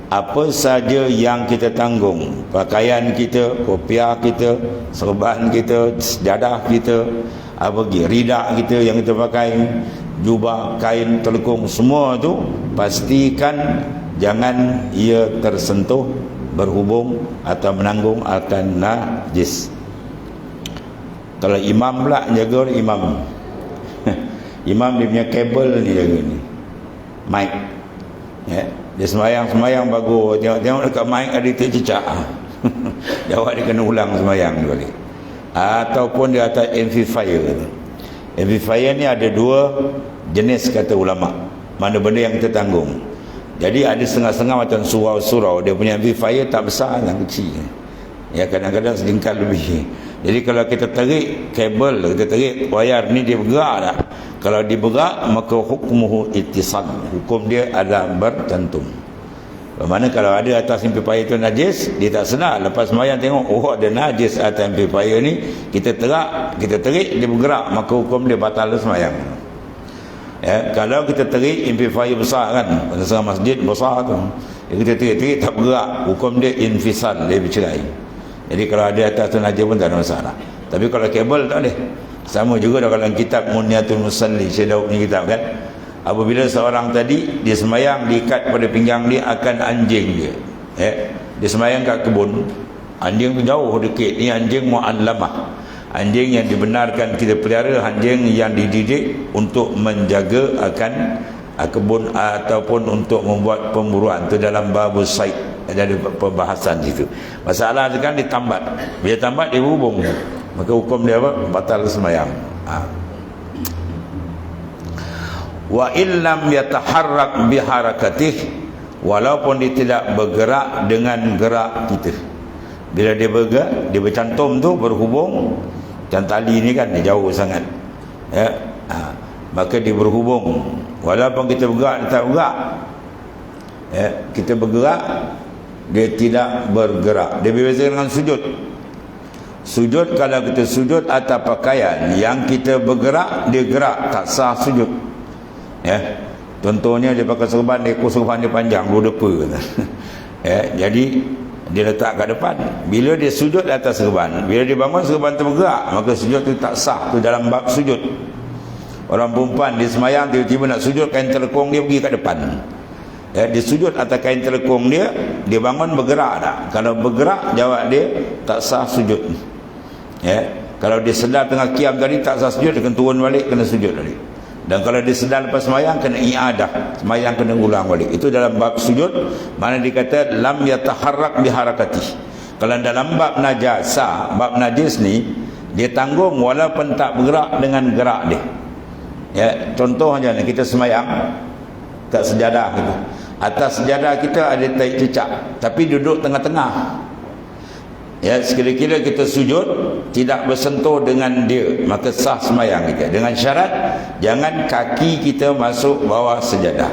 apa saja yang kita tanggung, pakaian kita, kopiah kita, serban kita, sejadah kita, apa lagi, ridak kita yang kita pakai, jubah, kain, telekung, semua tu pastikan jangan ia tersentuh, berhubung atau menanggung akan najis. Kalau imam pula jaga, imam imam dia punya kabel ni jaga ni, mic, ya. Dia semayang bagus, tengok dekat mic ada tercecak jawab dia kena ulang semayang dia balik. Ataupun dia atas amplifier. Amplifier ni ada dua jenis kata ulama, mana benda yang kita tanggung. Jadi ada setengah-setengah macam surau-surau, dia punya amplifier tak besar, yang kecil, ya, kadang-kadang selingkar lebih. Jadi kalau kita tarik kabel, kita tarik wayar ni, dia bergerak tak? Kalau dia bergerak, maka hukmuhu ittisal, hukum dia adalah bercantum. Bermakna kalau ada atas amplifier tu najis, dia tak sedar, lepas sembahyang tengok, oh ada najis atas amplifier ni, kita tarik, dia bergerak, maka hukum dia batal sembahyang. Ya, kalau kita tarik amplifier besar kan, pasal masjid besar tu, kita tarik tak bergerak, hukum dia infisal, dia bercerai. Jadi kalau ada atas tu najis pun tak ada masalah. Tapi kalau kabel tak boleh. Sama juga dalam kitab Munyatul Musalli, Syekh Daud ni kitab kan, apabila seorang tadi dia sembahyang, diikat pada pinggang dia akan anjing dia, ya. Dia sembahyang kat kebun, anjing tu jauh dekat, ni anjing mu'allamah, anjing yang dibenarkan kita pelihara, anjing yang dididik untuk menjaga akan kebun ataupun untuk membuat pemburuan. Tu dalam babus said ada pembahasan situ. Masalah tu kan ditambat, bila tambat dia berhubung, maka hukum dia apa? Batal sembahyang. Wa illam yataharrak biharakatih, walaupun dia tidak bergerak dengan gerak kita. Bila dia bergerak, dia bercantum tu, berhubung, macam tali ni kan dia jauh sangat, ya, maka dia berhubung. Walaupun kita bergerak, dia tak bergerak, ya, kita bergerak, dia tidak bergerak. Dia berbeza dengan sujud. Sujud, kalau kita sujud atas pakaian yang kita bergerak, dia gerak, tak sah sujud, ya. Contohnya dia pakai serban, dia ekor serban dia panjang 2 depa ya, jadi dia letak kat depan. Bila dia sujud atas serban, bila dia bangun serban tu bergerak, maka sujud tu tak sah. Tu dalam bab sujud. Orang perempuan dia semayang, tiba-tiba nak sujud, kain telekung dia pergi kat depan, ya, dia sujud atas kain telekung dia, dia bangun bergerak tak? Kalau bergerak, jawab dia tak sah sujud, ya. Kalau dia sedar tengah qiyam tadi tak sah sujud, dia kena turun balik, kena sujud balik. Dan kalau dia sedar lepas semayang, kena i'adah, semayang kena ulang balik. Itu dalam bab sujud, mana dikata lam yataharrak biharakati. Kalau dalam bab najasa, bab najis ni, dia tanggung walaupun tak bergerak dengan gerak dia, ya. Contohnya kita semayang kat sejadah kita, atas sejadah kita ada tai cecak, tapi duduk tengah-tengah, ya. Sekira-kira kita sujud tidak bersentuh dengan dia, maka sah semayang kita, dengan syarat jangan kaki kita masuk bawah sejadah.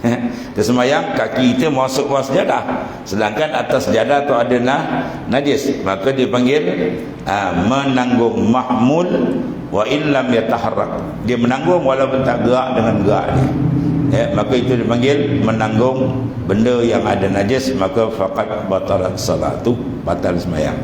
Kita semayang, kaki kita masuk bawah sejadah, sedangkan atas sejadah tu ada najis, maka dipanggil menanggung mahmul wa illam yataharrak. Dia menanggung walaupun tak gerak dengan gerak dia, ya, maka itu dipanggil menanggung benda yang ada najis, maka faqad batalat salatu, batal sembahyang.